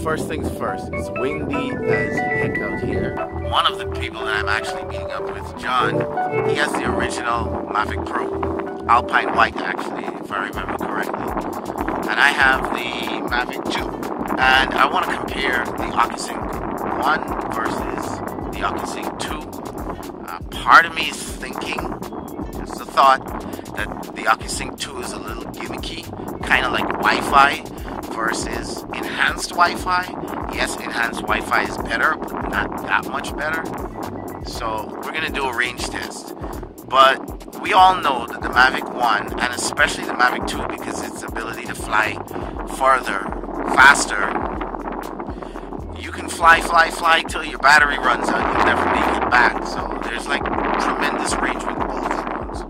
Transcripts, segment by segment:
first things first, it's windy as heck out here. One of the people that I'm actually meeting up with, John, he has the original Mavic Pro, Alpine white actually, if I remember correctly. And I have the Mavic 2. And I want to compare the Ocusync 1 versus the Ocusync 2. Part of me is thinking, just a thought, that the Ocusync 2 is a little gimmicky, kind of like Wi-Fi versus enhanced Wi-Fi. Yes, enhanced Wi-Fi is better, but not that much better. So we're going to do a range test. But we all know that the Mavic 1, and especially the Mavic 2, because its ability to fly farther, faster, you can fly till your battery runs out. You'll never make it back. So there's like tremendous range with both drones.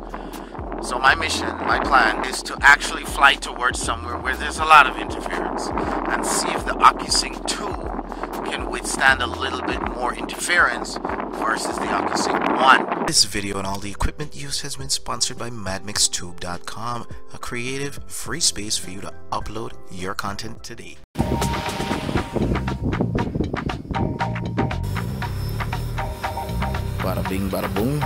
So my mission, my plan is to actually fly towards somewhere where there's a lot of interference and see if the Ocusync 2 can withstand a little bit more interference versus the Ocusync 1. This video and all the equipment used has been sponsored by madmixtube.com, a creative, free space for you to upload your content today. Bada bing, bada boom.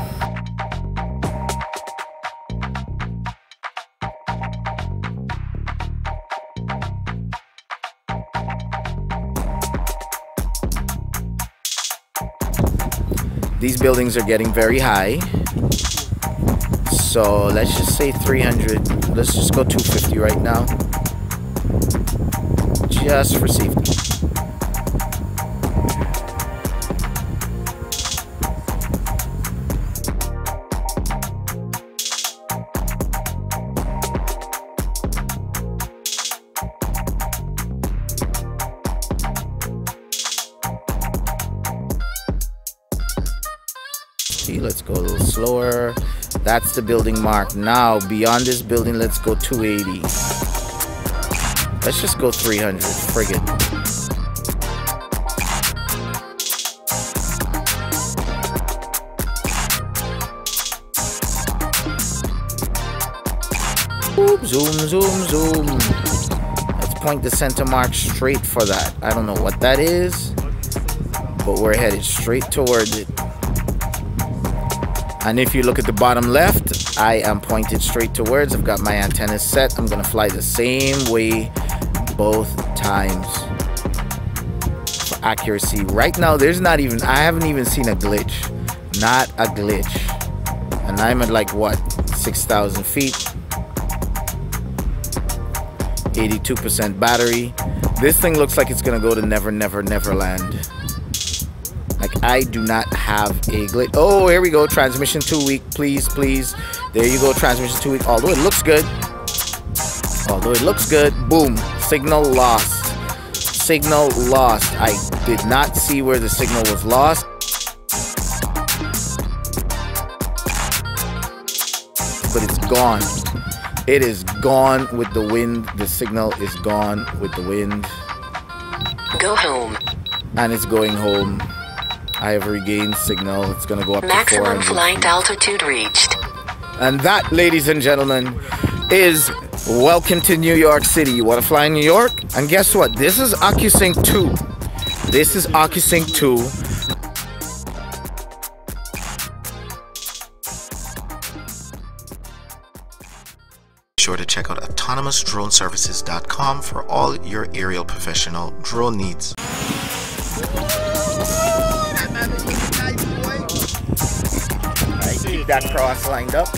These buildings are getting very high, so let's just say 300. Let's just go 250 right now, just for safety. Let's go a little slower. That's the building mark. Now beyond this building, let's go 280. Let's just go 300. Frig it. Boop, zoom, zoom, zoom. Let's point the center mark straight for that. I don't know what that is, but we're headed straight towards it. And if you look at the bottom left, I am pointed straight towards. I've got my antennas set. I'm gonna fly the same way both times for accuracy. Right now, I haven't even seen a glitch. Not a glitch. And I'm at like what, 6,000 feet. 82% battery. This thing looks like it's gonna go to Never Never Neverland. Like, I do not have a glitch. Oh, here we go. Transmission 2 weak. Please, please. There you go. Transmission 2 weak. Although it looks good. Boom. Signal lost. Signal lost. I did not see where the signal was lost. But it's gone. It is gone with the wind. The signal is gone with the wind. Go home. And it's going home. I have regained signal. It's going to go up maximum to 400. flight altitude reached. And that, ladies and gentlemen, is welcome to New York City. You want to fly in New York? And guess what? This is Ocusync 2. This is Ocusync 2. Be sure to check out autonomousdroneservices.com for all your aerial professional drone needs. Keep that cross lined up.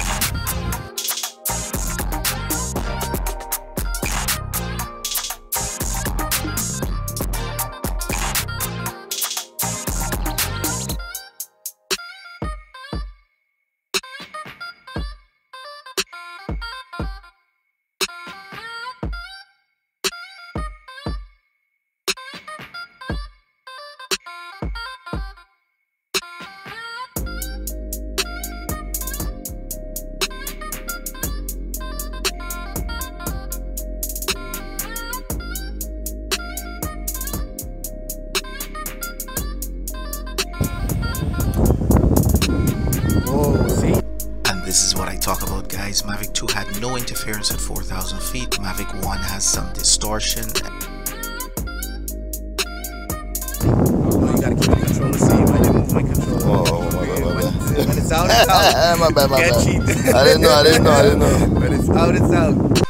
This is what I talk about, guys. Mavic 2 had no interference at 4,000 feet. Mavic 1 has some distortion. My bad. I didn't know. But it's out.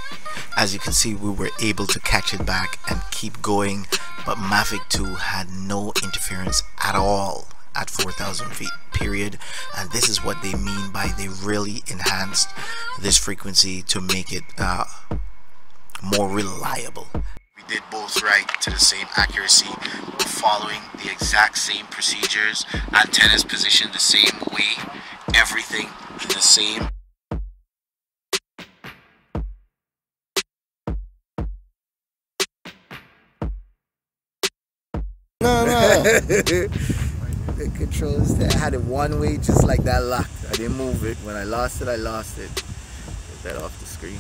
As you can see, we were able to catch it back and keep going, but Mavic 2 had no interference at all at 4,000 feet, period. And this is what they mean by they really enhanced this frequency to make it more reliable. We did both right to the same accuracy, following the exact same procedures, antennas positioned the same way, everything the same. No. The controls, I had it one way, just like that locked. I didn't move it. When I lost it, I lost it. Get that off the screen.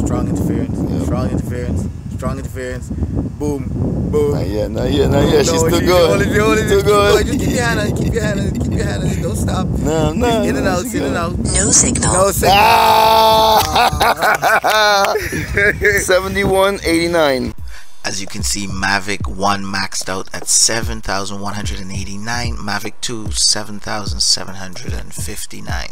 Strong interference. Boom. Not yet. She's still going. Just keep your hand on it. Don't stop. No. In and out. No signal. 7189. As you can see, Mavic 1 maxed out at 7,189, Mavic 2 7,759.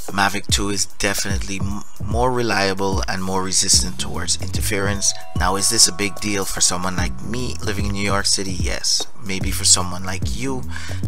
Mavic 2 is definitely more reliable and more resistant towards interference. Now, is this a big deal for someone like me living in New York City? Yes. Maybe for someone like you,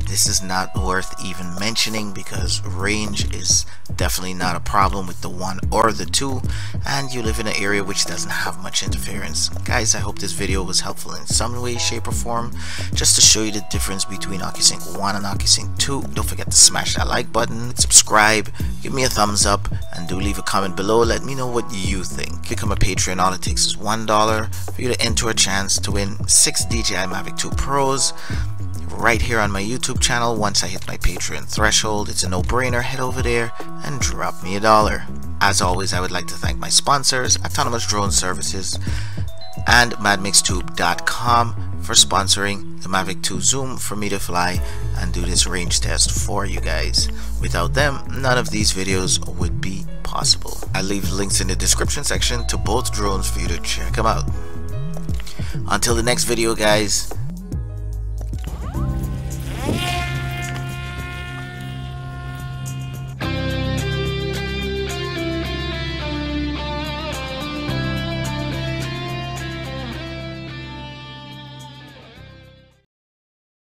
this is not worth even mentioning, because range is definitely not a problem with the 1 or the 2, and you live in an area which doesn't have much interference. Guys, I hope this video was helpful in some way, shape or form, just to show you the difference between Ocusync 1 and Ocusync 2. Don't forget to smash that like button, subscribe, give me a thumbs up, and do leave a comment below. Let me know what you think. Become a Patreon. All it takes is $1 for you to enter a chance to win 6 DJI Mavic 2 Pros right here on my YouTube channel. Once I hit my Patreon threshold, it's a no-brainer. Head over there and drop me $1. As always, I would like to thank my sponsors, Autonomous Drone Services and MadMixTube.com, for sponsoring the Mavic 2 Zoom for me to fly and do this range test for you guys. Without them, none of these videos would be possible. I leave links in the description section to both drones for you to check them out. Until the next video, guys,